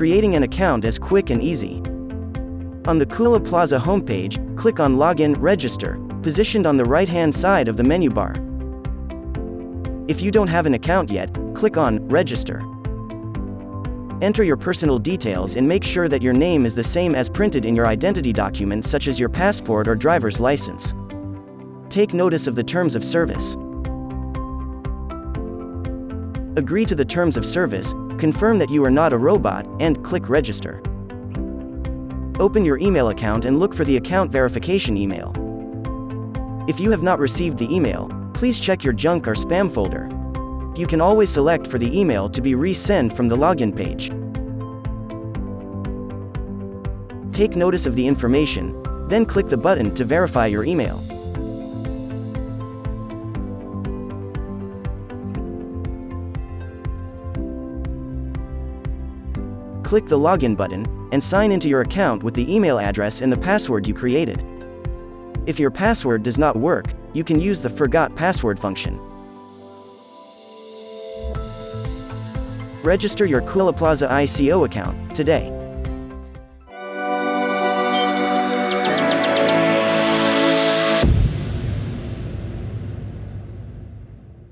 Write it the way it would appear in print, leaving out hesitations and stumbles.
Creating an account is quick and easy. On the KulaPlaza homepage, click on Login, Register, positioned on the right-hand side of the menu bar. If you don't have an account yet, click on Register. Enter your personal details and make sure that your name is the same as printed in your identity document, such as your passport or driver's license. Take notice of the terms of service. Agree to the terms of service, confirm that you are not a robot, and click Register. Open your email account and look for the account verification email. If you have not received the email, please check your junk or spam folder. You can always select for the email to be resent from the login page. Take notice of the information, then click the button to verify your email. Click the login button, and sign into your account with the email address and the password you created. If your password does not work, you can use the Forgot Password function. Register your KulaPlaza ICO account today.